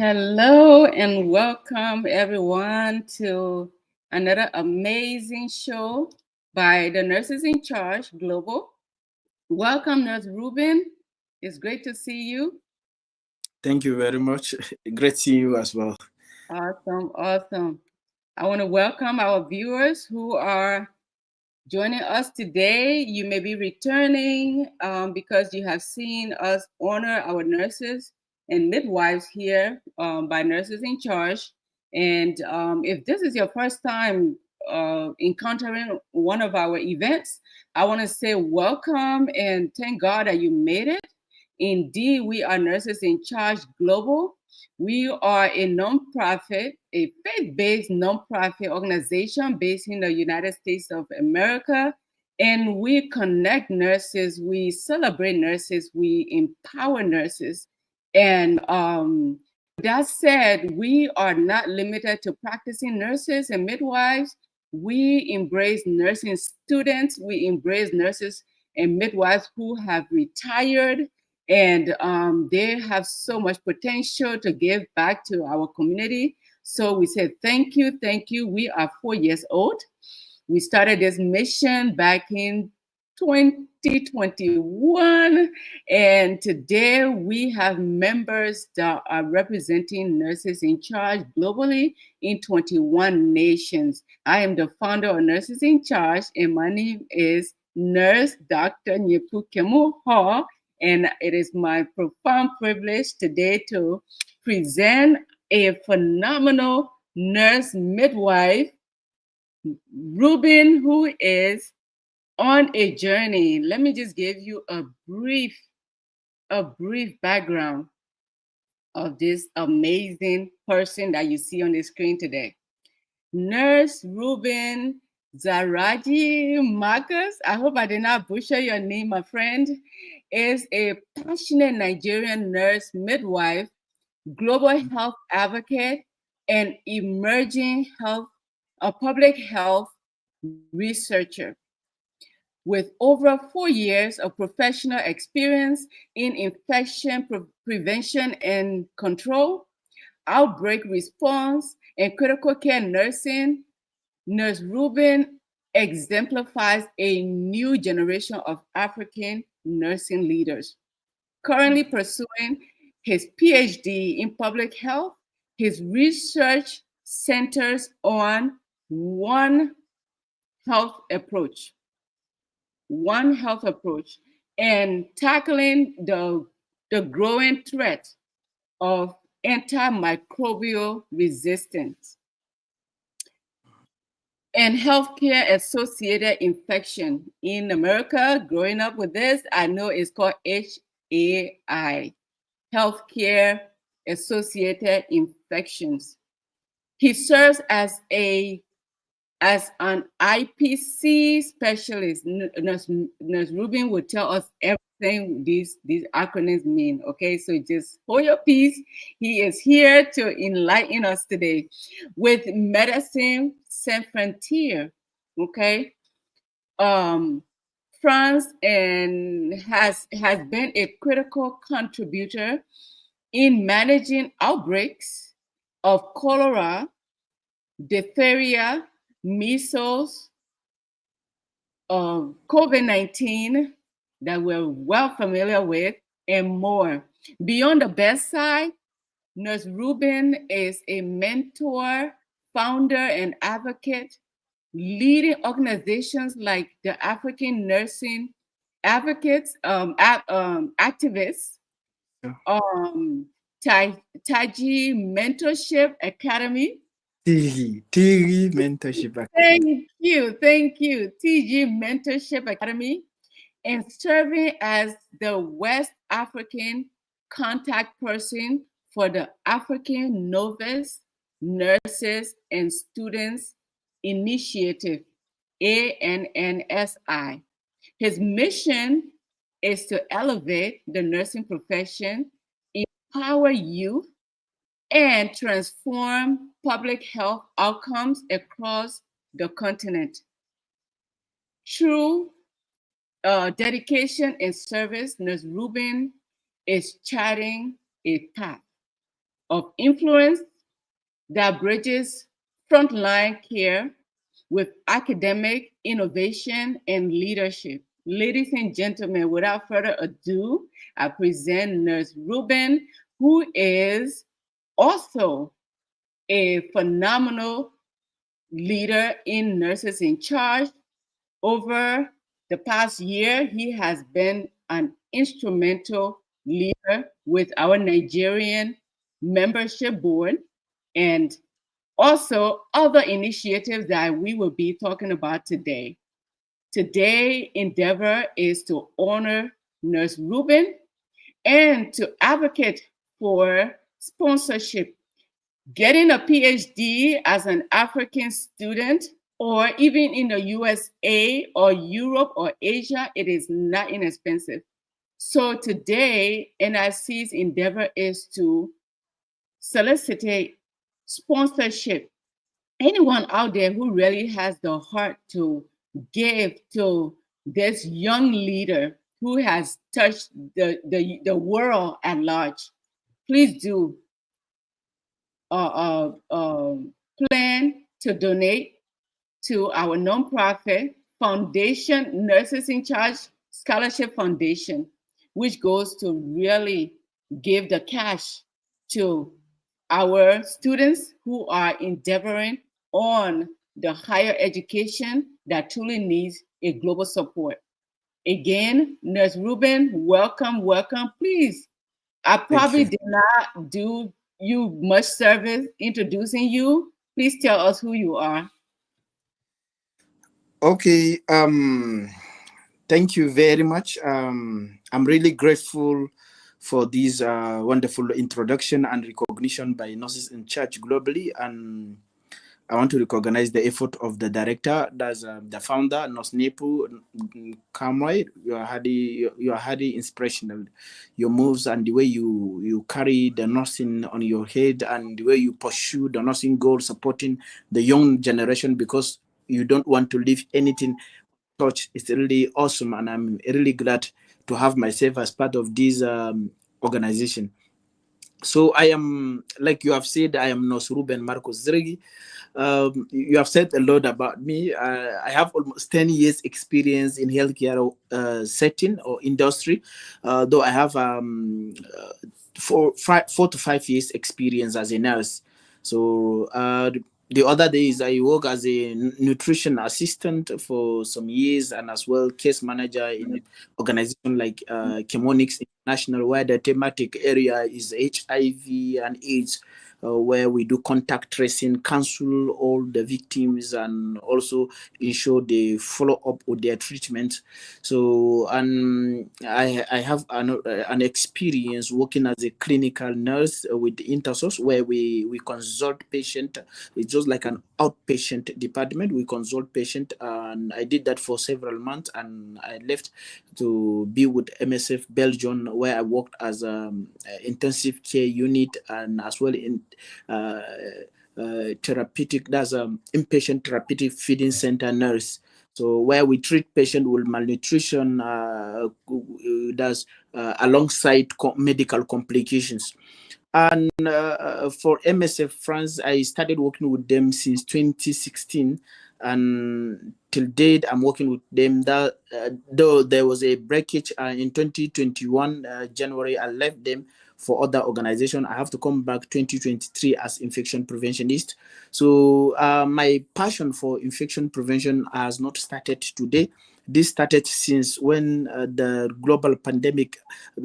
Hello and welcome everyone to another amazing show by the Nurses in Charge Global. Welcome, Nurse Reuben. It's great to see you. Thank you very much. Great seeing you as well. Awesome. I want to welcome our viewers who are joining us today. You may be returning because you have seen us honor our nurses and midwives here by Nurses in Charge. And if this is your first time encountering one of our events, I want to say welcome and thank God that you made it. Indeed, we are Nurses in Charge Global. We are a nonprofit, a faith-based nonprofit organization based in the United States of America. And we connect nurses, we celebrate nurses, we empower nurses. And that said, we are not limited to practicing nurses and midwives. We embrace nursing students, we embrace nurses and midwives who have retired, and they have so much potential to give back to our community. So we say thank you. We are 4 years old. We started this mission back in 2021, and today we have members that are representing Nurses in Charge globally in 21 nations. I am the founder of Nurses in Charge, and my name is Nurse Dr. Nyepukemu Hall. And it is my profound privilege today to present a phenomenal nurse midwife, Reuben, who is on a journey. Let me just give you a brief background of this amazing person that you see on the screen today. Nurse Reuben Zirahgi Markus, I hope I did not butcher your name, my friend, is a passionate Nigerian nurse midwife, global health advocate, and emerging public health researcher. With over 4 years of professional experience in infection prevention and control, outbreak response, and critical care nursing, Nurse Reuben exemplifies a new generation of African nursing leaders. Currently pursuing his PhD in public health, his research centers on one health approach, and tackling the growing threat of antimicrobial resistance and healthcare associated infection. In America, growing up with this, I know it's called HAI, healthcare associated infections. He serves as an IPC specialist. Nurse Reuben will tell us everything these acronyms mean. Okay, so just hold your peace. He is here to enlighten us today with Médecins Sans Frontières. Okay, France and has been a critical contributor in managing outbreaks of cholera, diphtheria, measles, COVID-19 that we're well familiar with, and more. Beyond the bedside, Nurse Reuben is a mentor, founder, and advocate, leading organizations like the African Nursing Advocates, activists, Tighi Mentorship Academy. Tighi Mentorship Academy. Thank you. Tighi Mentorship Academy, and serving as the West African contact person for the African Novice Nurses and Students Initiative, ANNSI. His mission is to elevate the nursing profession, empower youth, and transform public health outcomes across the continent. Through dedication and service, Nurse Reuben is charting a path of influence that bridges frontline care with academic innovation and leadership. Ladies and gentlemen, without further ado, I present Nurse Reuben, who is also a phenomenal leader in Nurses in Charge. Over the past year, he has been an instrumental leader with our Nigerian membership board and also other initiatives that we will be talking about today. Today's endeavor is to honor Nurse Reuben and to advocate for sponsorship. Getting a PhD as an African student, or even in the USA or Europe or Asia, it is not inexpensive. So today, NIC's endeavor is to solicit sponsorship. Anyone out there who really has the heart to give to this young leader who has touched the world at large, please do plan to donate to our nonprofit foundation, Nurses in Charge Scholarship Foundation, which goes to really give the cash to our students who are endeavoring on the higher education that truly needs a global support. Again, Nurse Reuben, welcome, welcome. Please, I probably did not do you much service introducing you. Please tell us who you are. Okay. Thank you very much. I'm really grateful for this wonderful introduction and recognition by Nurses in Charge globally, and I want to recognize the effort of the director, that's the founder, Nurse Nepu Kamwai. You are highly inspirational. Your moves and the way you carry the nursing on your head and the way you pursue the nursing goal, supporting the young generation because you don't want to leave anything touch. It's really awesome, and I'm really glad to have myself as part of this organization. So I am, like you have said, I am Nurse Reuben Markus Zirahgi. You have said a lot about me. I have almost 10 years experience in healthcare setting or industry, though I have 4 to 5 years experience as a nurse. So the other days I work as a nutrition assistant for some years, and as well case manager in organization like Chemonics International, where the thematic area is HIV and AIDS, where we do contact tracing, counsel all the victims, and also ensure they follow up with their treatment. So, and I have an experience working as a clinical nurse with InterSource, where we consult patient. It's just like an outpatient department. We consult patient, and I did that for several months, and I left to be with MSF Belgium, where I worked as intensive care unit, and as well in therapeutic, that's inpatient therapeutic feeding center nurse. So where we treat patients with malnutrition, that's alongside medical complications. And for MSF France, I started working with them since 2016, and till date I'm working with them. That though there was a breakage in 2021 January, I left them for other organization. I have to come back 2023 as infection preventionist. So my passion for infection prevention has not started today. This started since when the global pandemic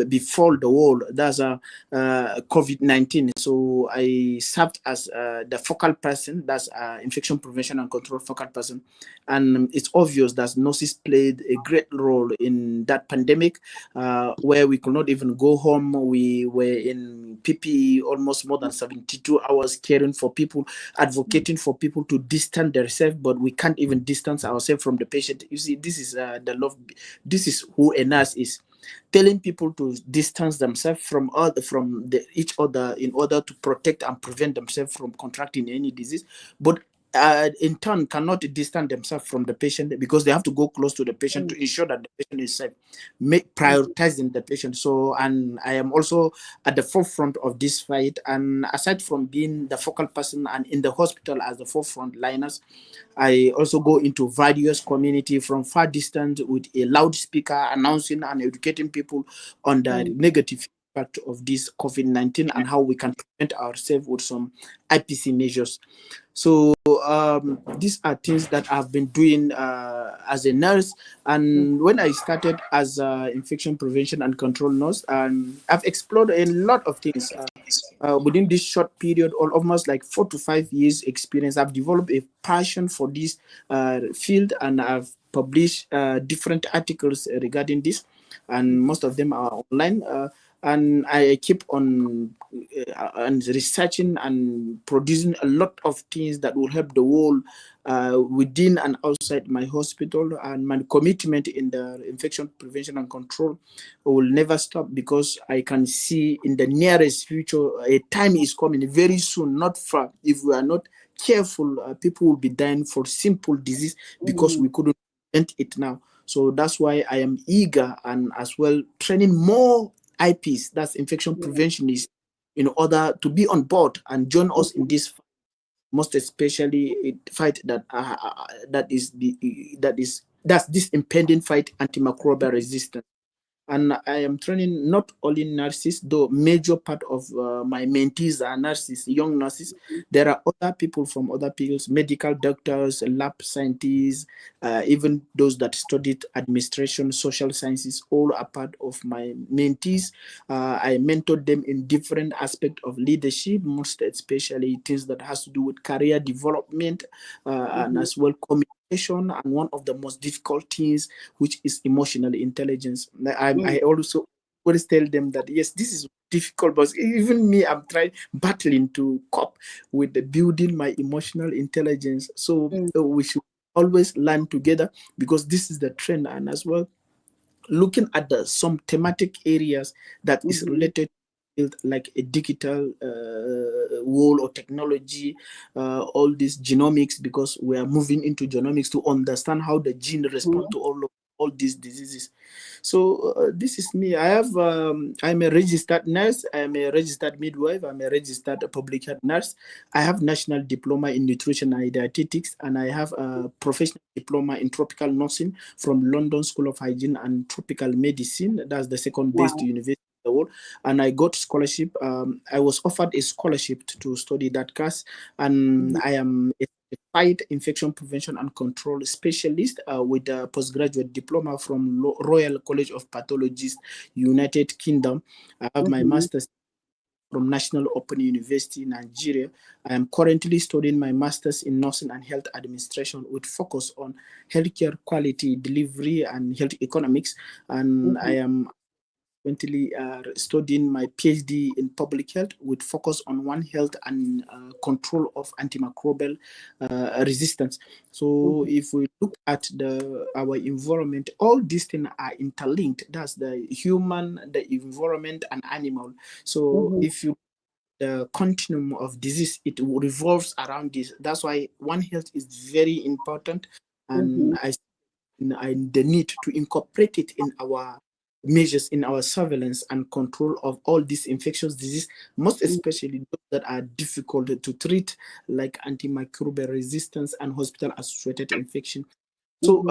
before the world, that's COVID-19. So I served as the focal person, that's infection prevention and control focal person. And it's obvious that nurses played a great role in that pandemic, where we could not even go home. We were in PPE almost more than 72 hours caring for people, advocating for people to distance themselves, but we can't even distance ourselves from the patient. You see, this is the love. This is who a nurse is. Telling people to distance themselves from each other in order to protect and prevent themselves from contracting any disease. But in turn cannot distance themselves from the patient because they have to go close to the patient to ensure that the patient is safe, prioritizing the patient. So, and I am also at the forefront of this fight. And aside from being the focal person and in the hospital as the forefront liners, I also go into various community from far distance with a loudspeaker announcing and educating people on the negative impact of this COVID-19 and how we can prevent ourselves with some IPC measures. So these are things that I've been doing as a nurse. And when I started as infection prevention and control nurse, I've explored a lot of things. Within this short period, or almost like 4 to 5 years experience, I've developed a passion for this field, and I've published different articles regarding this, and most of them are online. And I keep on and researching and producing a lot of things that will help the world within and outside my hospital. And my commitment in the infection prevention and control will never stop, because I can see in the nearest future a time is coming very soon, not far. If we are not careful, people will be dying for simple disease because we couldn't prevent it now. So that's why I am eager and as well training more IPs, that's infection preventionists, in order to be on board and join us in this fight, most especially a fight that's this impending fight, antimicrobial resistance. And I am training not only nurses, though major part of my mentees are nurses, young nurses. There are other people from other fields, medical doctors, lab scientists, even those that studied administration, social sciences, all are part of my mentees. I mentored them in different aspects of leadership, most especially things that has to do with career development, and as well communication, and one of the most difficult things, which is emotional intelligence. I also always tell them that yes, this is difficult, but even me, I'm trying battling to cope with the building my emotional intelligence. So we should always learn together, because this is the trend. And as well, looking at some thematic areas that is related like a digital world or technology, all this genomics, because we are moving into genomics to understand how the gene respond to all these diseases. So this is me. I'm a registered nurse. I'm a registered midwife. I'm a registered public health nurse. I have national diploma in nutrition and dietetics, and I have a professional diploma in tropical nursing from London School of Hygiene and Tropical Medicine. That's the second best university in the world. And I got scholarship. I was offered a scholarship to study that class, and I am a certified infection prevention and control specialist with a postgraduate diploma from Royal College of Pathologists, United Kingdom. I have my master's from National Open University, Nigeria. I am currently studying my master's in nursing and health administration with focus on healthcare quality delivery and health economics. And I am currently studying my PhD in public health with focus on One Health and control of antimicrobial resistance. So if we look at our environment, all these things are interlinked. That's the human, the environment, and animal. So if you the continuum of disease, it revolves around this. That's why One Health is very important, and the need to incorporate it in our measures, in our surveillance and control of all these infectious diseases, most especially those that are difficult to treat, like antimicrobial resistance and hospital-associated infection. So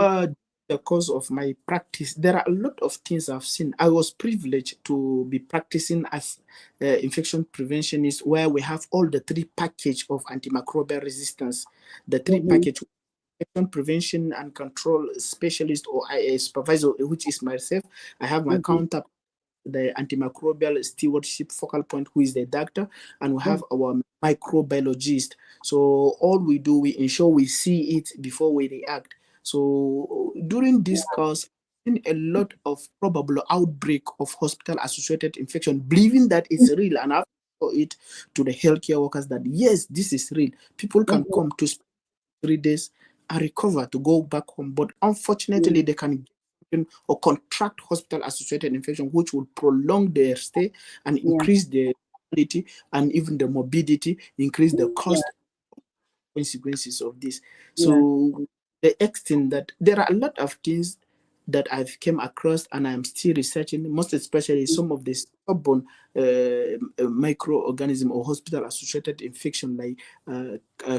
the course of my practice, there are a lot of things I've seen. I was privileged to be practicing as infection preventionist, where we have all the three package of antimicrobial resistance, the three package infection prevention and control specialist, or a supervisor, which is myself. I have my counterpart, the antimicrobial stewardship focal point, who is the doctor, and we have our microbiologist. So all we do, we ensure we see it before we react. So during this course, I've seen a lot of probable outbreak of hospital-associated infection, believing that it's real, and I've told it to the healthcare workers that yes, this is real. People can come to 3 days and recover to go back home, but unfortunately, they can or contract hospital-associated infection, which will prolong their stay and increase the quality and even the morbidity, increase the cost consequences of this. Yeah. So the extent that there are a lot of things that I've came across and I'm still researching, most especially some of the stubborn microorganism or hospital associated infection like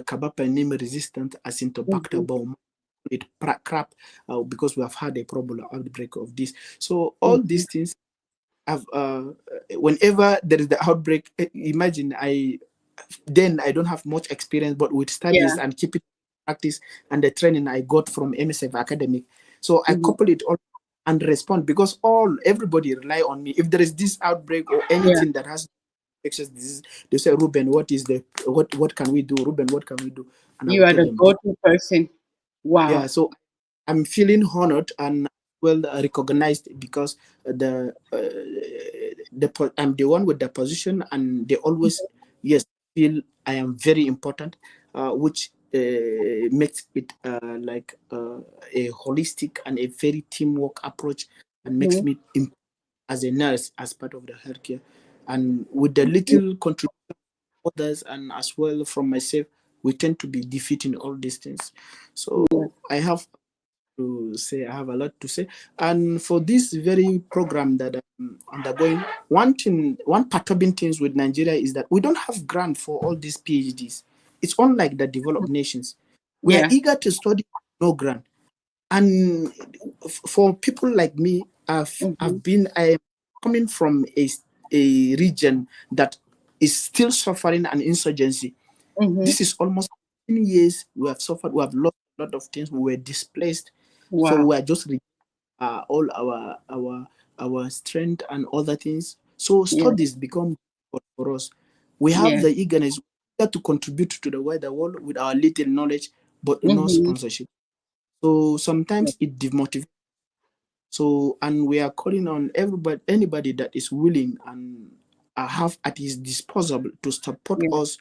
carbapenem resistant Acinetobacter baumannii with crap, because we have had a problem outbreak of this. So all these things have whenever there is the outbreak, imagine I don't have much experience, but with studies Yeah. and keep it practice and the training I got from MSF Academic. So I Mm-hmm. couple it all and respond because everybody rely on me. If there is this outbreak or Yeah. anything that has infectious disease, they say, Reuben, what can we do? Reuben, what can we do? And I You will are tell the them this. go-to person. Yeah, Wow. so I'm feeling honored and well recognized because I'm the one with the position, and they always feel I am very important, which makes it like a holistic and a very teamwork approach, and makes Mm-hmm. me as a nurse as part of the healthcare, and with the little contribution of others and as well from myself, we tend to be defeating all these things. So Yeah. I have to say, I have a lot to say. And for this very program that I'm undergoing, one perturbing things with Nigeria is that we don't have grant for all these PhDs. It's unlike the developed nations. We are Yeah. eager to study, no grant. And for people like me, Mm-hmm. I am coming from a region that is still suffering an insurgency. Mm-hmm. This is almost 10 years we have suffered. We have lost a lot of things. We were displaced. So Wow. we are just all our strength and other things. So Yeah. studies become for us. We have Yeah. the eagerness to contribute to the wider world with our little knowledge, but no Mm-hmm. sponsorship. So sometimes it demotivates. So, and we are calling on anybody that is willing and have at his disposal to support Yeah. us,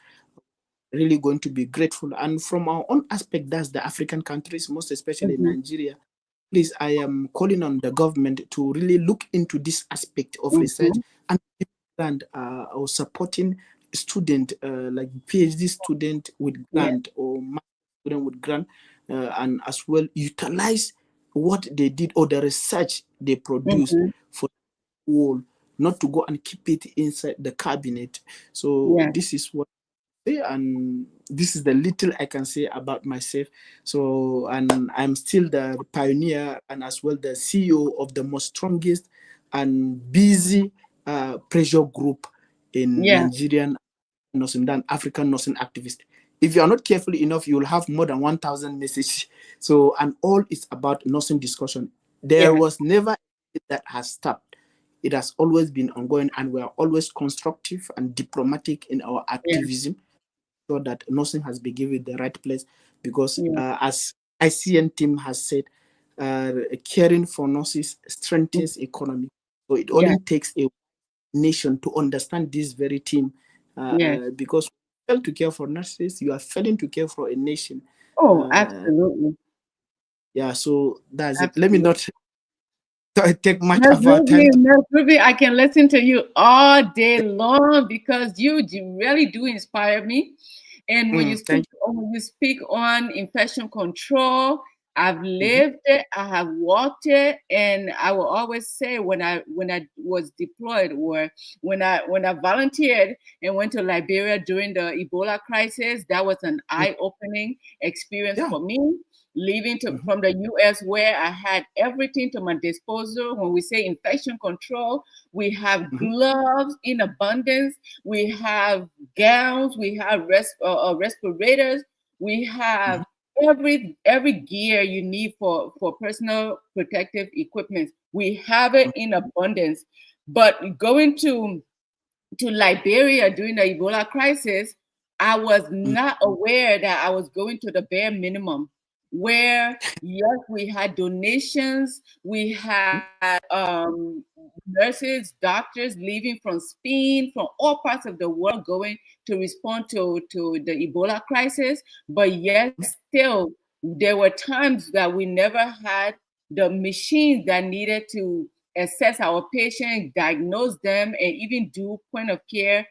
really going to be grateful. And from our own aspect, that's the African countries, most especially Mm-hmm. Nigeria. Please, I am calling on the government to really look into this aspect of research Mm-hmm. and or supporting student like PhD student with Yeah. grant or master student with grant, and as well utilize what they did or the research they produced Mm-hmm. for the whole, not to go and keep it inside the cabinet. So Yeah. this is what and this is the little I can say about myself. So, and I'm still the pioneer and as well the CEO of the most strongest and busy pressure group in Yeah. Nigerian nursing than African nursing activists. If you are not careful enough, you will have more than 1,000 messages. So, and all is about nursing discussion. There Yeah. was never that has stopped. It has always been ongoing, and we are always constructive and diplomatic in our Yeah. activism, so that nursing has been given the right place. Because Yeah. as ICN team has said, caring for nurses strengthens economy. So it Yeah. only takes a nation to understand this very team, Yes. because fail to care for nurses, you are failing to care for a nation. Oh, Uh, absolutely. yeah, so that's it. Let me Absolutely. not take much Nurse of our Ruby, time. Nurse Ruby, I can listen to you all day long because you really do inspire me. And Thank when you speak on infection control, I've you. Mhm. lived it, I have walked it, and I will always say when I was deployed or when I volunteered and went to Liberia during the Ebola crisis, that was an eye-opening experience Yeah. for me. Leaving Mhm. from the US where I had everything to my disposal. When we say infection control, we have Mhm. gloves in abundance, we have gowns, we have respirators, we have Mhm. every gear you need for personal protective equipment. We have it in abundance. But going to Liberia during the Ebola crisis, I was Mhm. not aware that I was going to the bare minimum. Where, yes, we had donations, we had nurses, doctors leaving from Spain, from all parts of the world going to respond to the Ebola crisis. But yet, still, there were times that we never had the machines that needed to assess our patient, diagnose them, and even do point of care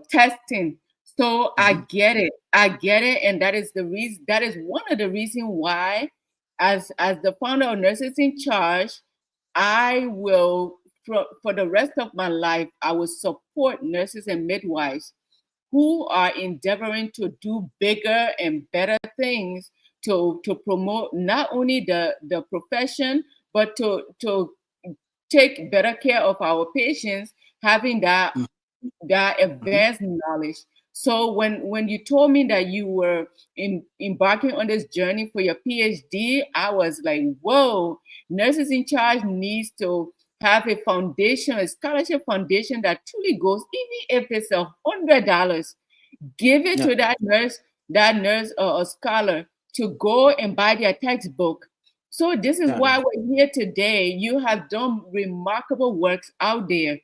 testing. So I get it. I get it. And that is the reason, that is one of the reasons why, as the founder of Nurses in Charge, I will, for the rest of my life, I will support nurses and midwives who are endeavoring to do bigger and better things to promote not only the profession, but to take better care of our patients, having that advanced knowledge. So when you told me that you were embarking on this journey for your PhD, I was like, whoa, Nurses in Charge needs to have a foundation, a scholarship foundation that truly goes, even if it's $100, give it to that nurse or scholar to go and buy their textbook. So this is why we're here today. You have done remarkable works out there.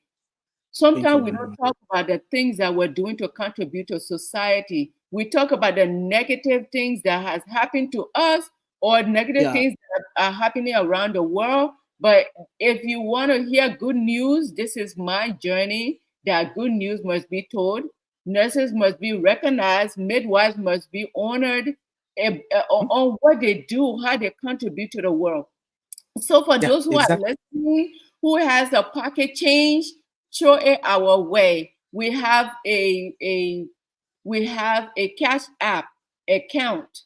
Sometimes we don't talk about the things that we're doing to contribute to society. We talk about the negative things that has happened to us or negative things that are happening around the world. But if you want to hear good news, this is my journey, that good news must be told. Nurses must be recognized. Midwives must be honored on what they do, how they contribute to the world. So for those who are listening, who has a pocket change, throw it our way. We have a Cash App account,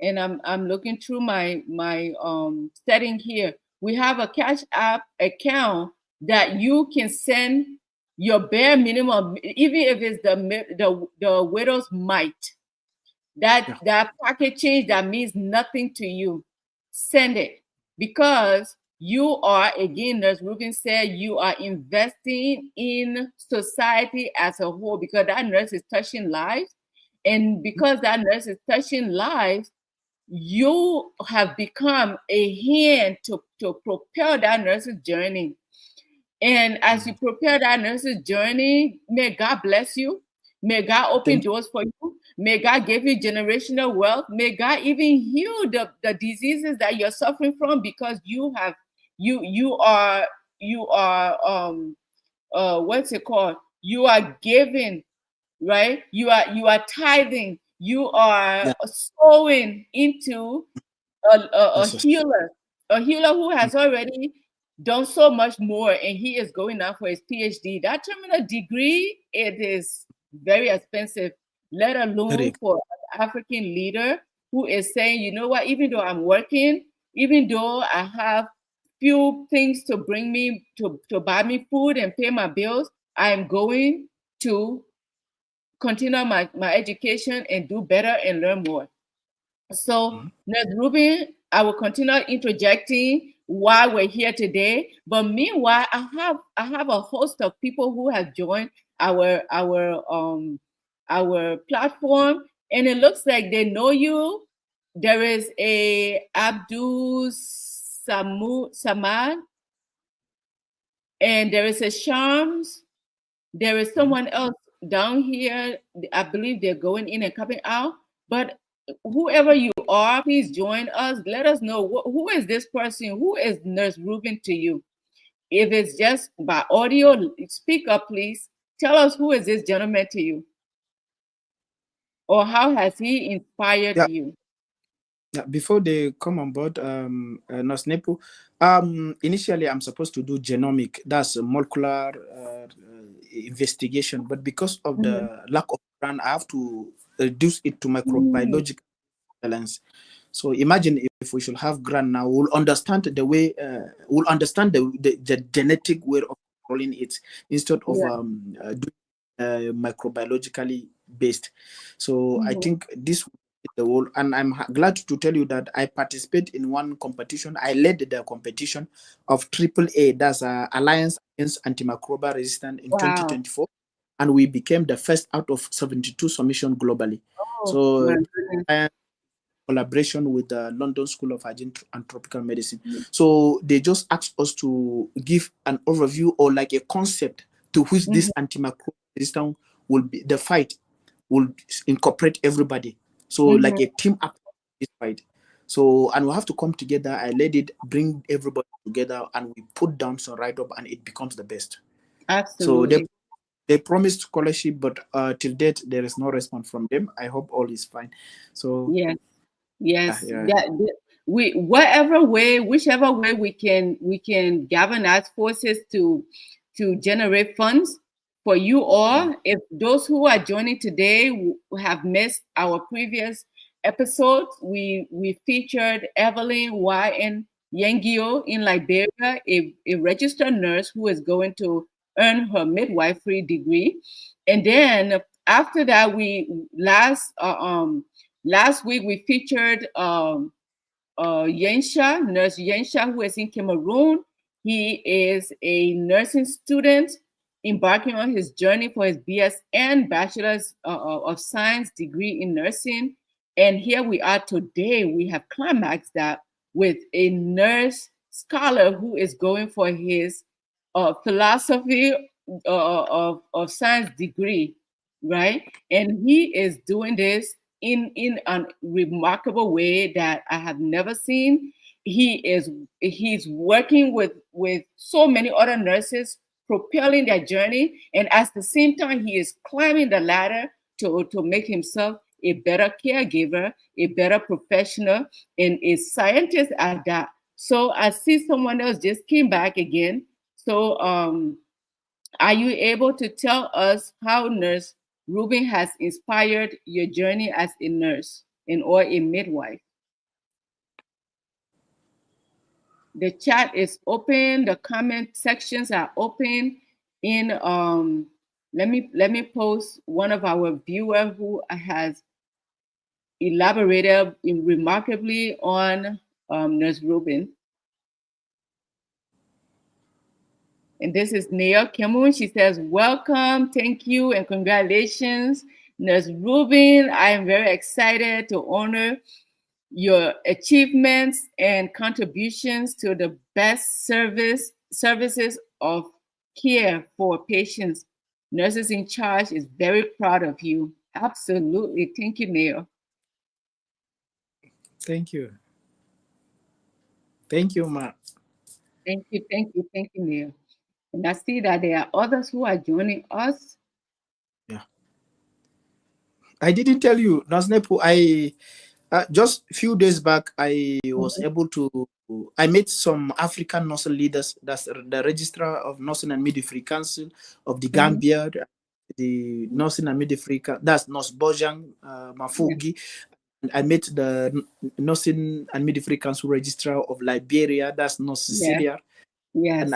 and I'm looking through my setting here. We have a Cash App account that you can send your bare minimum, even if it's the widow's mite. That pocket change that means nothing to you, send it, because you are, again, as Reuben said, you are investing in society as a whole, because that nurse is touching lives. And because that nurse is touching lives, you have become a hand to propel that nurse's journey. And as you prepare that nurse's journey, may God bless you. May God open doors for you. May God give you generational wealth. May God even heal the diseases that you're suffering from, because you are what's it called? You are giving, right? You are tithing. You are sowing into a healer who has already done so much more, and he is going out for his PhD. That terminal degree, it is very expensive, let alone for an African leader who is saying, you know what, even though I'm working, even though I have few things to bring me to buy me food and pay my bills, I am going to continue my education and do better and learn more. So, Nurse Reuben, I will continue interjecting why we're here today. But meanwhile, I have a host of people who have joined our platform, and it looks like they know you. There is a Abdul Samad, and there is a Shams. There is someone else down here. I believe they're going in and coming out. But whoever you are, please join us. Let us know who is this person? Who is Nurse Reuben to you? If it's just by audio, speak up, please. Tell us, who is this gentleman to you? Or how has he inspired you? Before they come on board, Nurse Nepo, initially I'm supposed to do genomic, that's a molecular investigation, but because of the lack of grant, I have to reduce it to microbiological balance. So imagine if we should have grant now, we'll understand the way, we'll understand the genetic way of controlling it instead of doing microbiologically based. So I think this the whole, and I'm glad to tell you that I participate in one competition. I led the competition of AAA, that's Alliance Against Antimicrobial Resistance in 2024, and we became the first out of 72 submissions globally. So collaboration with the London School of Hygiene and Tropical Medicine. So they just asked us to give an overview or like a concept to which this antimicrobial resistance will be, the fight will incorporate everybody. So like a team up this fight. So, and we have to come together. I let it bring everybody together, and we put down some write-up, and it becomes the best. Absolutely. So they promised scholarship, but till date there is no response from them. I hope all is fine. So Yes, yes. yeah. We whichever way we can galvanize forces to generate funds for you all. If those who are joining today have missed our previous episodes, we featured Evelyn Y.N. Yengio in Liberia, a registered nurse who is going to earn her midwifery degree. And then after that, last week we featured Yensha, Nurse Yensha, who is in Cameroon. He is a nursing student embarking on his journey for his BSN, Bachelor's of Science degree in nursing. And here we are today. We have climaxed that with a nurse scholar who is going for his philosophy of science degree, right? And he is doing this in a remarkable way that I have never seen. He's working with so many other nurses, propelling their journey, and at the same time he is climbing the ladder to make himself a better caregiver, a better professional, and a scientist at that. So I see someone else just came back again. So are you able to tell us how Nurse Reuben has inspired your journey as a nurse or a midwife? The chat is open. The comment sections are open. In let me post one of our viewers who has elaborated remarkably on Nurse Reuben. And this is Neo Kemun. She says, welcome, thank you, and congratulations, Nurse Reuben. I am very excited to honor your achievements and contributions to the best services of care for patients. Nurses in Charge is very proud of you. Absolutely. Thank you, Neo. Thank you. Thank you, Ma. Thank you, Neo. And I see that there are others who are joining us. Yeah. I didn't tell you, Nasnepu, just a few days back, I was able to, I met some African nursing leaders. That's the Registrar of Nursing and Midwifery Council of the Gambia, the Nursing and Midwifery, that's Nurse Bojang Mafugi. And I met the Nursing and Midwifery Council Registrar of Liberia, that's Nurse Cecilia. Yes. And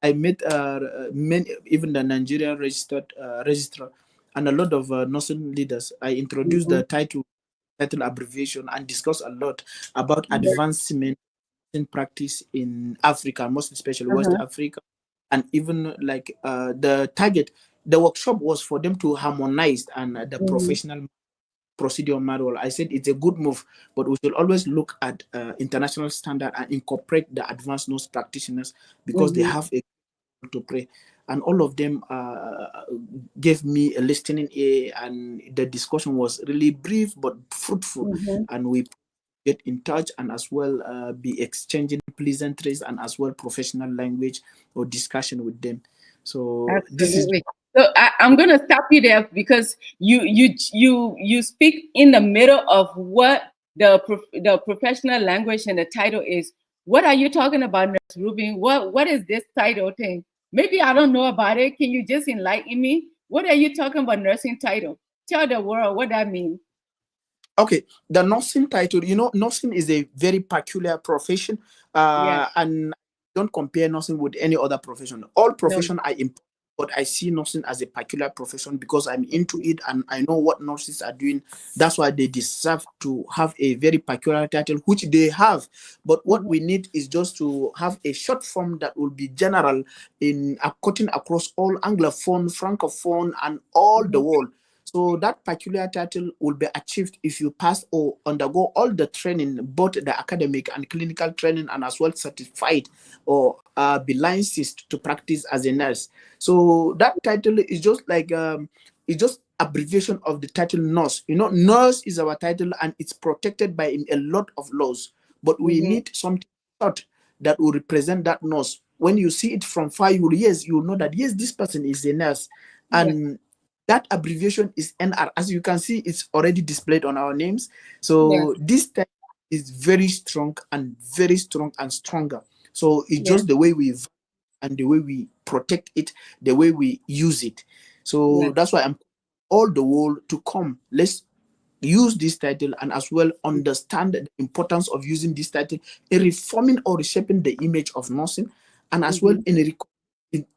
I met many, even the Nigerian registrar, and a lot of nursing leaders. I introduced the title abbreviation and discussed a lot about advancement in practice in Africa, most especially West Africa, and even like the workshop was for them to harmonize and the professional procedure manual. I said it's a good move, but we should always look at international standard and incorporate the advanced nurse practitioners because they have a to pray. And all of them gave me a listening ear, and the discussion was really brief but fruitful. And we get in touch and as well be exchanging pleasantries and as well professional language or discussion with them. So this is. So I'm going to stop you there because you speak in the middle of what the professional language and the title is. What are you talking about, Nurse Reuben? What is this title thing? Maybe I don't know about it. Can you just enlighten me? What are you talking about, nursing title? Tell the world what that means. Okay, the nursing title, nursing is a very peculiar profession, and don't compare nursing with any other profession. All profession are important, but I see nursing as a peculiar profession because I'm into it and I know what nurses are doing. That's why they deserve to have a very peculiar title, which they have. But what we need is just to have a short form that will be general in cutting across all Anglophone, Francophone, and all the world. So that peculiar title will be achieved if you pass or undergo all the training, both the academic and clinical training, and as well certified or be licensed to practice as a nurse. So that title is just like it's just abbreviation of the title nurse. Nurse is our title and it's protected by a lot of laws. But we need something short that will represent that nurse. When you see it from far, you'll know that yes, this person is a nurse. And that abbreviation is NR. As you can see, it's already displayed on our names. So Yes. this type is very strong and very strong and stronger. So it's Yes. just the way we and the way we protect it, the way we use it. So Yes. that's why I'm all the world to come. Let's use this title and as well understand the importance of using this title in reforming or reshaping the image of nursing, and as well in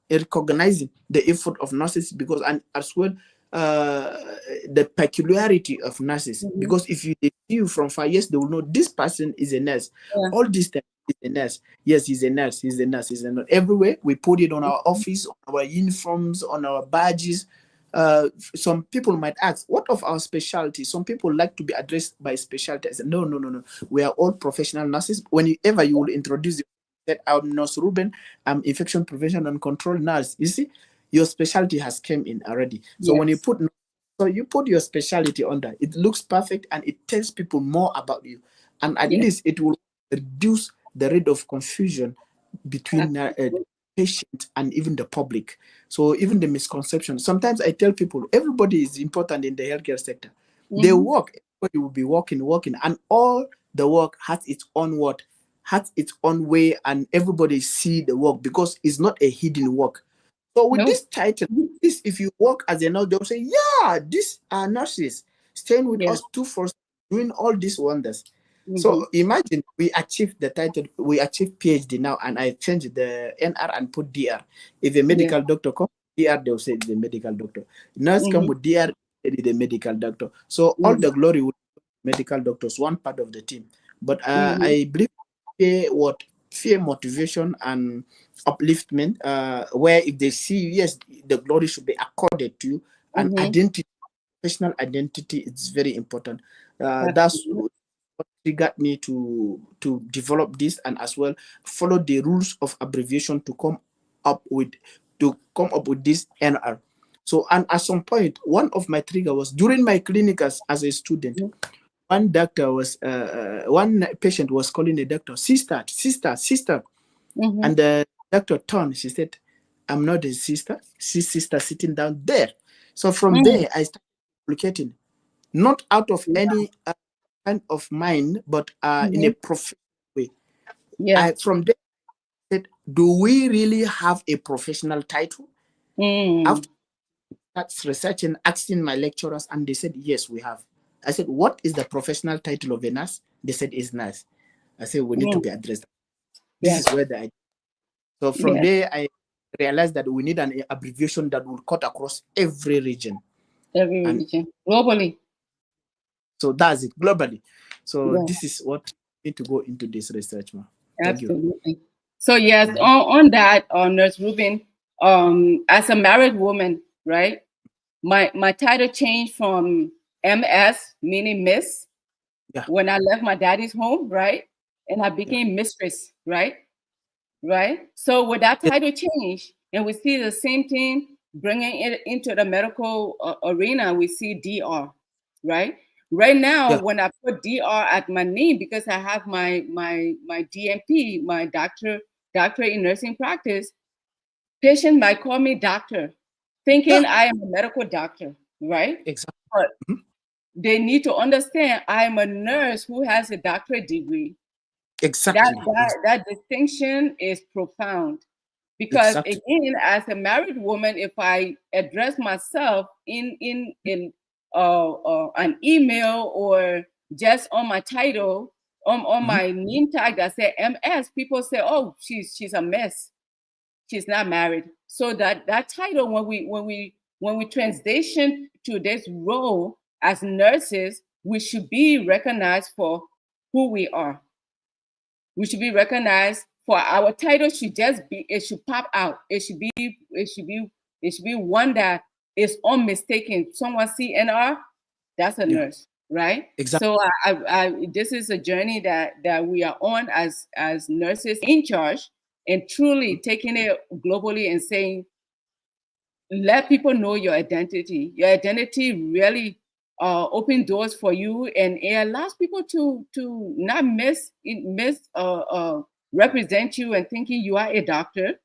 recognizing the effort of nurses, because and as well the peculiarity of nurses, because if you they see you from 5 years, they will know this person is a nurse. Yeah. All this time is a nurse. Yes, he's a nurse. He's a nurse. He's a nurse. Everywhere we put it on our office, on our uniforms, on our badges. Some people might ask, what of our specialty? Some people like to be addressed by specialty. I said, no, no, no, no. We are all professional nurses. Whenever you will introduce that I'm Nurse Reuben, I'm infection prevention and control nurse. You see, your specialty has come in already. So when you put your specialty under, it looks perfect and it tells people more about you. And at least it will reduce the rate of confusion between patient and even the public. So even the misconception. Sometimes I tell people everybody is important in the healthcare sector. They work, everybody will be working, and all the work has its own what, has its own way, and everybody see the work because it's not a hidden work. So with this title, this if you work as a nurse, they'll say, yeah, these are nurses staying with us 2 4 doing all these wonders. So imagine we achieved the title, we achieved PhD now, and I changed the NR and put DR. If a medical doctor comes, DR, they'll say the medical doctor. Nurse come with DR, the medical doctor. So all the glory with medical doctors, one part of the team. But I believe fear, motivation, and upliftment, where if they see, yes, the glory should be accorded to you, and identity, professional identity, it's very important. That's what triggered me to develop this, and as well follow the rules of abbreviation to come up with this NR. So, and at some point, one of my trigger was during my clinic as a student. One doctor was one patient was calling the doctor, sister, and the doctor turned. She said, "I'm not a sister. She's sister sitting down there." So from there, I started communicating, not out of any kind of mind, but in a professional way. From there, I said, "Do we really have a professional title?" After that's researching, asking my lecturers, and they said, "Yes, we have." I said, "What is the professional title of a nurse?" They said, "It's nurse." I said, "We need to be addressed." This is where the idea. So from there, I realized that we need an abbreviation that will cut across every region. Globally. So that's it, globally. So this is what we need to go into this research, man. Thank you. So yes, on that, Nurse Reuben, as a married woman, right? My title changed from MS, meaning Miss, when I left my daddy's home, right? And I became Mistress, right? So with that title change, and we see the same thing bringing it into the medical arena, we see DR, right? Right now, when I put DR at my name, because I have my DNP, my doctorate in nursing practice, patient might call me doctor, thinking I am a medical doctor, right? Exactly. But they need to understand I am a nurse who has a doctorate degree. Exactly. That distinction is profound. Because again, as a married woman, if I address myself in an email or just on my title, on my name tag that say MS, people say, "Oh, she's a mess. She's not married." So that title, when we transition to this role as nurses, we should be recognized for who we are. We should be recognized for our title. Should just be, it should pop out. It should be one that is unmistaken. Someone see NR, that's a nurse, right? Exactly. So this is a journey that we are on as nurses in charge, and truly taking it globally and saying, let people know your identity. Your identity really open doors for you, and it allows people to not represent you and thinking you are a doctor.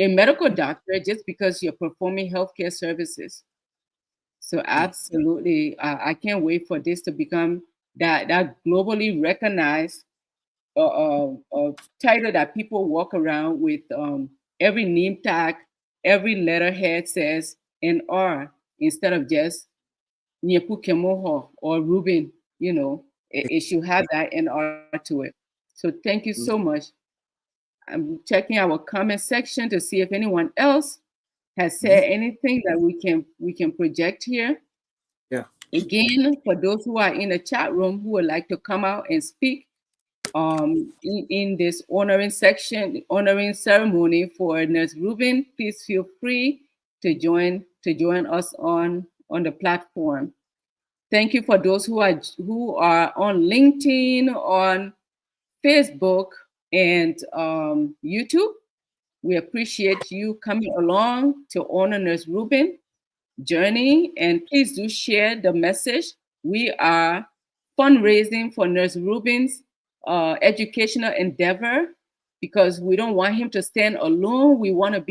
a medical doctor just because you're performing healthcare services. So absolutely, I can't wait for this to become that globally recognized title that people walk around with. Every name tag, every letterhead says NR instead of just Nyepu Kemoho or Reuben. You know, it should have that NR to it. So thank you so much. I'm checking our comment section to see if anyone else has said anything that we can project here. Yeah. Again, for those who are in the chat room who would like to come out and speak in this honoring ceremony for Nurse Reuben, please feel free to join us on the platform. Thank you for those who are on LinkedIn, on Facebook, and YouTube. We appreciate you coming along to honor Nurse Reuben journey, and please do share the message. We are fundraising for Nurse Reuben's educational endeavor because we don't want him to stand alone. We want to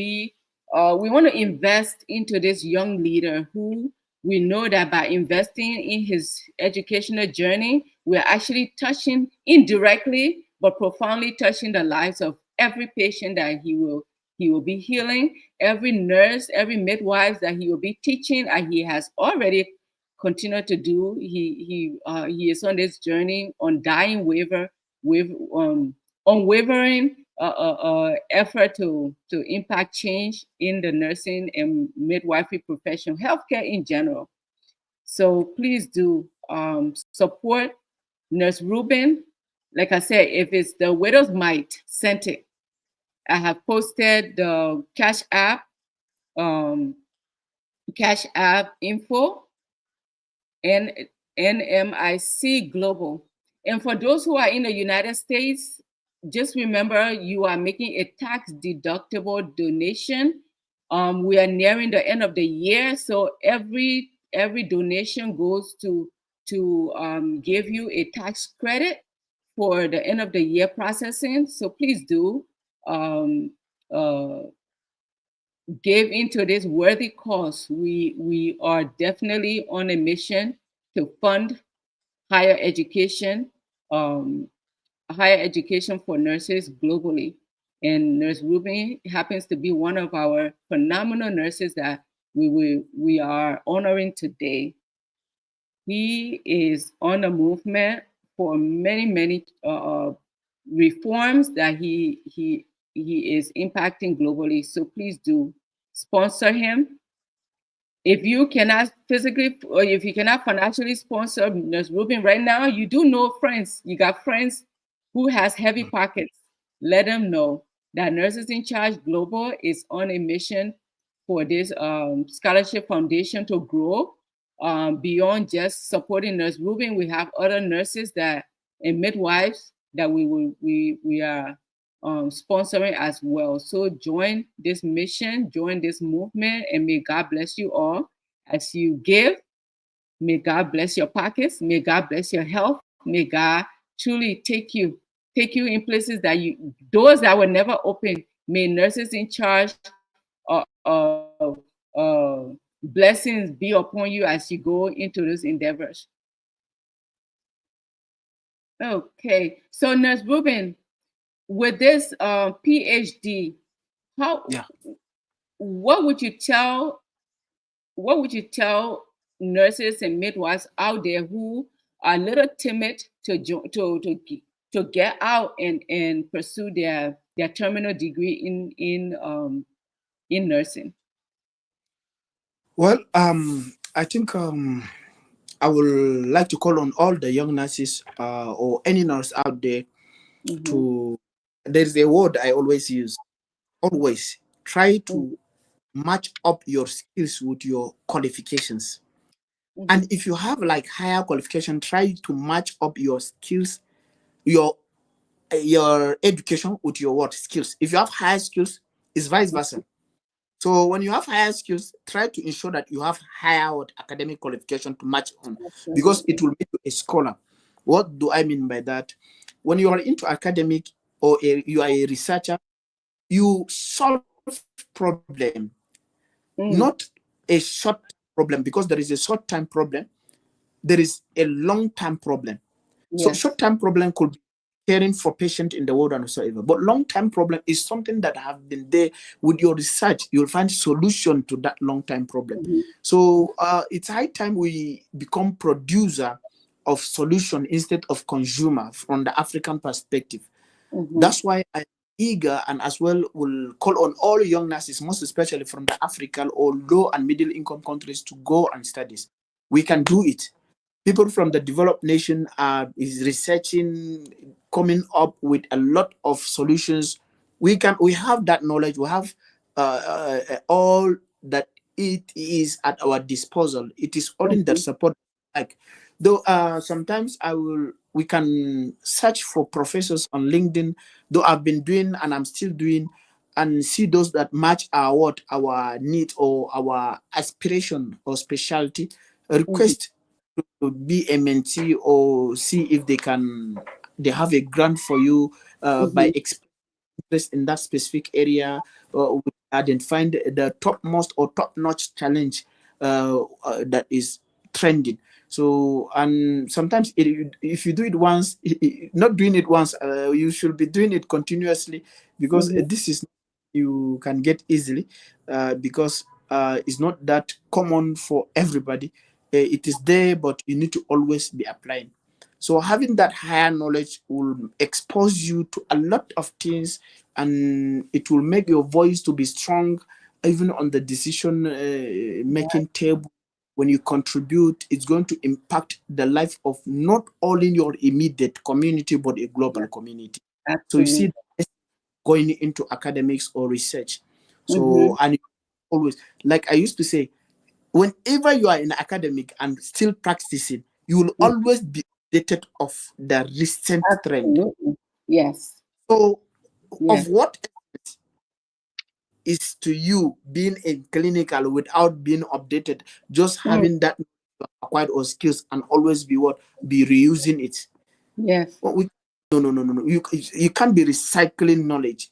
invest into this young leader who we know that by investing in his educational journey, we're actually touching indirectly but profoundly touching the lives of every patient that he will be healing, every nurse, every midwife that he will be teaching, and he has already continued to do. He is on this journey, unwavering effort to impact change in the nursing and midwifery profession, healthcare in general. So please do support Nurse Reuben. Like I said, if it's the Widow's Mite, send it. I have posted the Cash App info and NMIC Global. And for those who are in the United States, just remember you are making a tax deductible donation. We are nearing the end of the year, so every donation goes to give you a tax credit for the end of the year processing. So please do give into this worthy cause. We are definitely on a mission to fund higher education for nurses globally. And Nurse Reuben happens to be one of our phenomenal nurses that we are honoring today. He is on a movement for many reforms that he is impacting globally. So please do sponsor him. If you cannot physically, or if you cannot financially sponsor Nurse Reuben right now, you do know friends. You got friends who has heavy pockets. Let them know that Nurses in Charge Global is on a mission for this scholarship foundation to grow beyond just supporting Nurse Reuben. We have other nurses and midwives that we are sponsoring as well. So join this mission, join this movement, and may God bless you all as you give. May God bless your pockets. May God bless your health. May God truly take you in places doors that were never open. May Nurses in Charge blessings be upon you as you go into those endeavors. Okay, so Nurse Reuben, with this PhD, what would you tell nurses and midwives out there who are a little timid to get out and pursue their terminal degree in nursing? Well, I think I would like to call on all the young nurses or any nurse out there to. There's a word I always use. Always try to match up your skills with your qualifications. And if you have like higher qualification, try to match up your skills, your education with your what skills. If you have higher skills, it's vice versa. So when you have higher skills, try to ensure that you have higher academic qualification to match on, because it will make you a scholar. What do I mean by that? When you are into academic or you are a researcher, you solve problem, not a short problem, because there is a short-term problem, there is a long-term problem. So short-term problem could be caring for patient in the world and whatsoever. But long-term problem is something that have been there. With your research, you'll find solution to that long-term problem. So it's high time we become producer of solution instead of consumer from the African perspective. That's why I'm eager, and as well will call on all young nurses, most especially from the African or low and middle income countries, to go and study. We can do it. People from the developed nation is researching, coming up with a lot of solutions. We have that knowledge. We have all that it is at our disposal. It is all in that support. Like, though sometimes we can search for professors on LinkedIn, though I've been doing and I'm still doing, and see those that match our need or our aspiration or specialty. Request to be a mentee, or see if they have a grant for you by interest in that specific area, or identifying the topmost or top-notch challenge that is trending. So, and sometimes if you do it once, not doing it once, you should be doing it continuously, because this is you can get easily, because it's not that common for everybody. It is there, but you need to always be applying. So having that higher knowledge will expose you to a lot of things, and it will make your voice to be strong, even on the decision making table. When you contribute, it's going to impact the life of not only your immediate community, but a global community. So you see, going into academics or research. So, and always, like I used to say, whenever you are in academic and still practicing, you will always be updated of the recent trend. Yes. So, of what is to you being in clinical without being updated, just having that acquired or skills, and always be reusing it? Yes. No. You can't be recycling knowledge.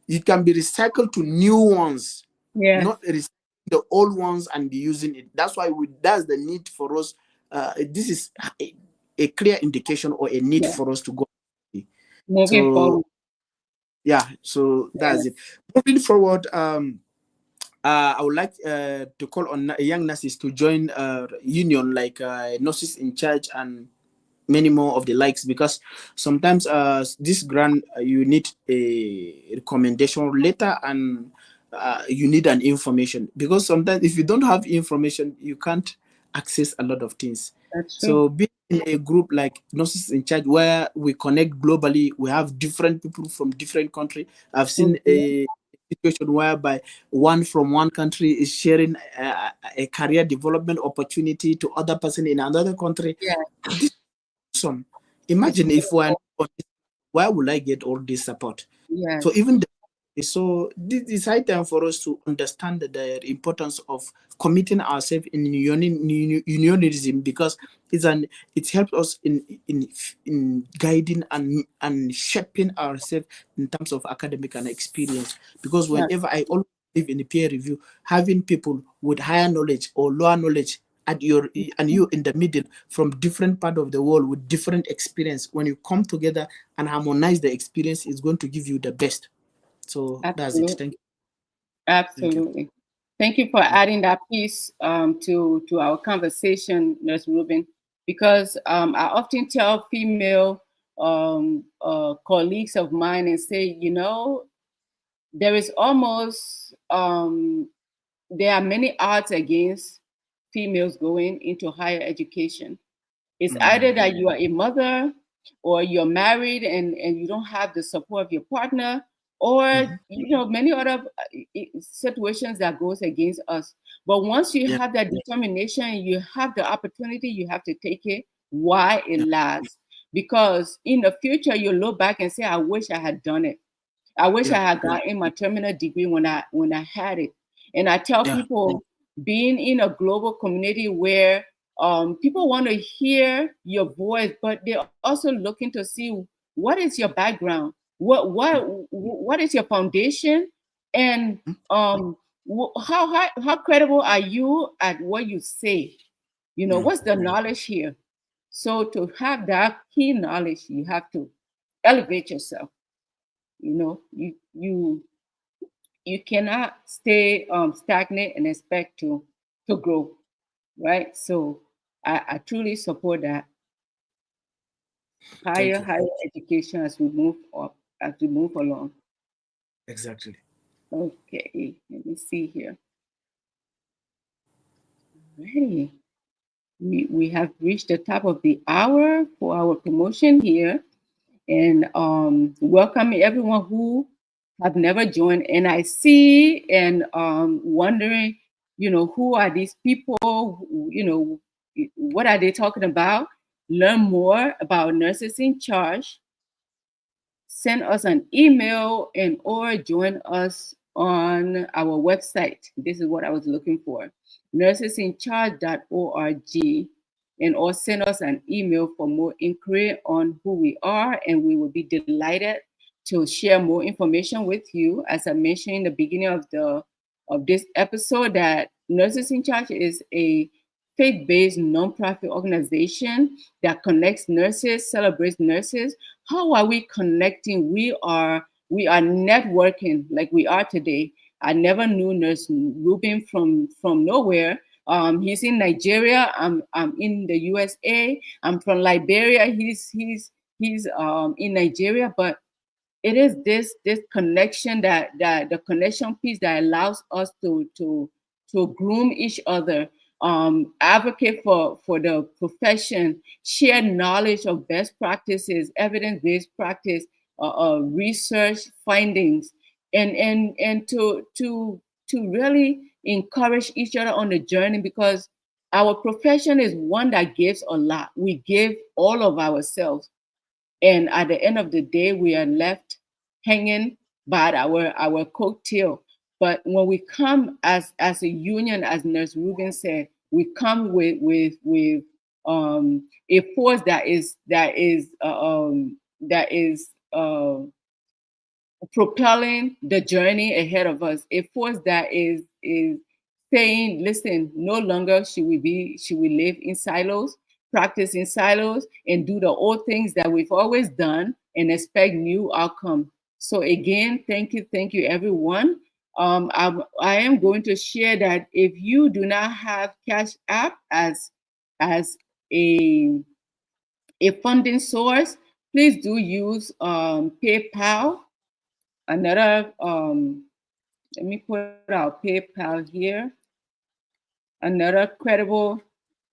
You can be recycled to new ones, not the old ones and be using it. That's why that's the need for us. This is a clear indication or a need for us to go. Moving forward. Yeah, so that's it. Moving forward, I would like to call on young nurses to join union like Nurses in Charge and many more of the likes, because sometimes this grant you need a recommendation letter, and you need an information, because sometimes if you don't have information, you can't access a lot of things. So being in a group like Nurses in Charge, where we connect globally, we have different people from different countries. I've seen a situation whereby one from one country is sharing a career development opportunity to other person in another country. This is awesome. Imagine if where will I get all this support? So even so this is high time for us to understand the importance of committing ourselves in unionism, because it helps us in guiding and shaping ourselves in terms of academic and experience. Because whenever I always live in a peer review, having people with higher knowledge or lower knowledge at you in the middle from different part of the world with different experience, when you come together and harmonize the experience, is going to give you the best. So that's it. Thank you. Absolutely. Thank you for adding that piece to our conversation, Nurse Reuben, because I often tell female colleagues of mine and say, there is almost, there are many odds against females going into higher education. It's either that you are a mother, or you're married and you don't have the support of your partner, or many other situations that goes against us. But once you have that determination, you have the opportunity, you have to take it while it lasts. Because in the future, you'll look back and say, I wish I had done it. I wish I had gotten my terminal degree when I had it. And I tell people, being in a global community where people want to hear your voice, but they're also looking to see what is your background, what is your foundation, And how credible are you at what you say? You know, what's the knowledge here? So to have that key knowledge, you have to elevate yourself. You know, you cannot stay stagnant and expect to grow, right? So I truly support that higher education as we move up, as we move along. Exactly. Okay, let me see here. Alrighty. We have reached the top of the hour for our promotion here, and welcome everyone who have never joined NIC and wondering, you know, who are these people? You know, what are they talking about? Learn more about Nurses in Charge. Send us an email and or join us on our website. This is what I was looking for, nursesincharge.org, and or send us an email for more inquiry on who we are, and we will be delighted to share more information with you. As I mentioned in the beginning of this episode, that Nurses in Charge is a faith-based nonprofit organization that connects nurses, celebrates nurses. How are we connecting? We are networking like we are today. I never knew Nurse Reuben from nowhere. He's in Nigeria. I'm in the USA. I'm from Liberia. He's in Nigeria, but it is this connection that the connection piece that allows us to groom each other, advocate for the profession, share knowledge of best practices, evidence-based practice, research findings, and to really encourage each other on the journey, because our profession is one that gives a lot. We give all of ourselves. And at the end of the day, we are left hanging by our coattail. But when we come as a union, as Nurse Reuben said, we come with a force that is propelling the journey ahead of us. A force that is saying, listen, no longer should we live in silos, practice in silos, and do the old things that we've always done and expect new outcome. So again, thank you everyone. I am going to share that if you do not have Cash App as a funding source, please do use PayPal. Another let me put out PayPal here. Another credible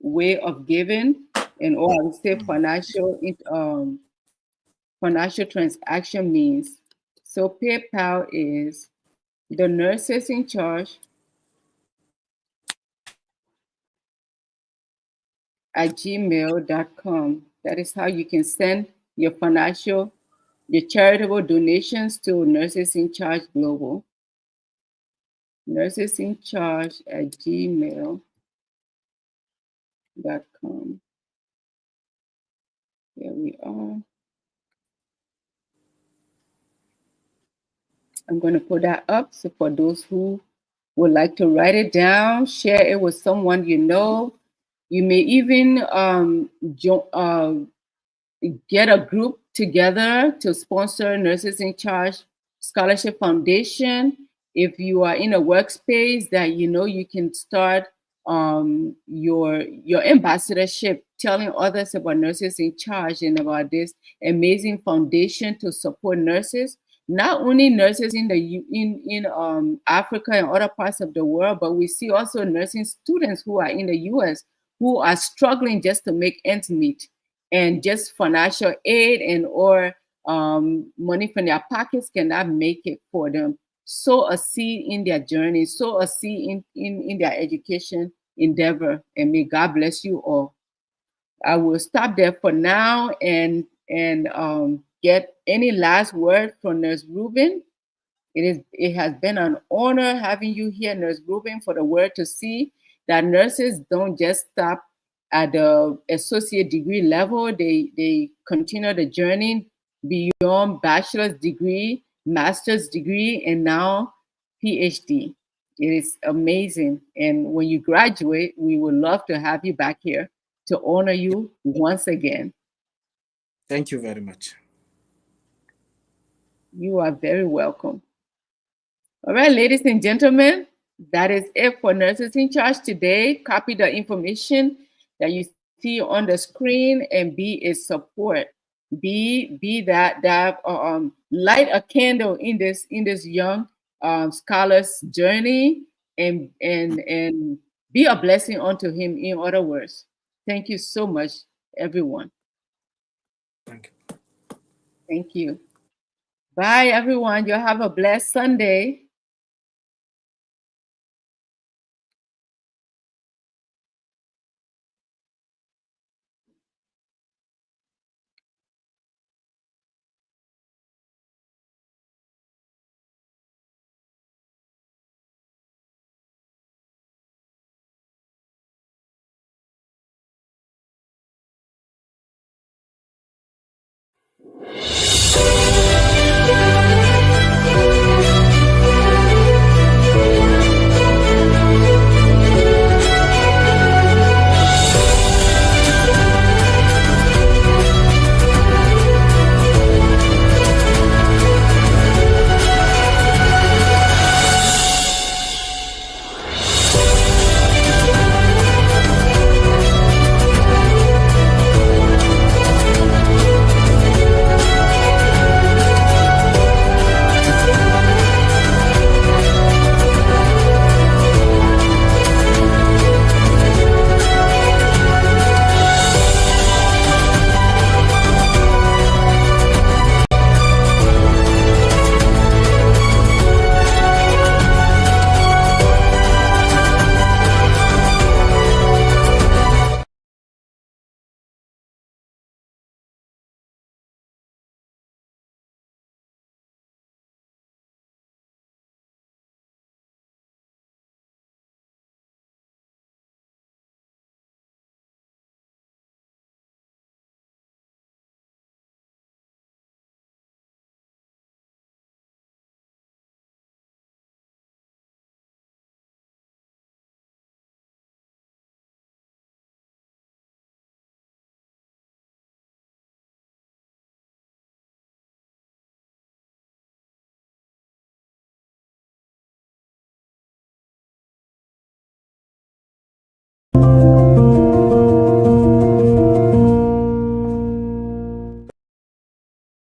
way of giving, and or I would say financial transaction means. So PayPal is the Nurses in Charge @gmail.com. That is how you can send your charitable donations to Nurses in Charge Global. Nurses in Charge @gmail.com. Here we are. I'm going to put that up. So for those who would like to write it down, share it with someone you know. You may even get a group together to sponsor Nurses in Charge Scholarship Foundation. If you are in a workspace that you know, you can start your ambassadorship, telling others about Nurses in Charge and about this amazing foundation to support nurses. Not only nurses in Africa and other parts of the world, but we see also nursing students who are in the US who are struggling just to make ends meet, and just financial aid and or money from their pockets cannot make it for them. Sow a seed in their journey, sow a seed in their education endeavor, and may God bless you all. I will stop there for now and get any last word from Nurse Reuben. It has been an honor having you here, Nurse Reuben, for the world to see that nurses don't just stop at the associate degree level. They continue the journey beyond bachelor's degree, master's degree, and now PhD. It is amazing. And when you graduate, we would love to have you back here to honor you once again. Thank you very much. You are very welcome. All right, ladies and gentlemen, that is it for Nurses in Charge today. Copy the information that you see on the screen and be a support. Be that light a candle in this young scholar's journey and be a blessing unto him. In other words, thank you so much, everyone. Thank you. Thank you. Bye, everyone. You have a blessed Sunday.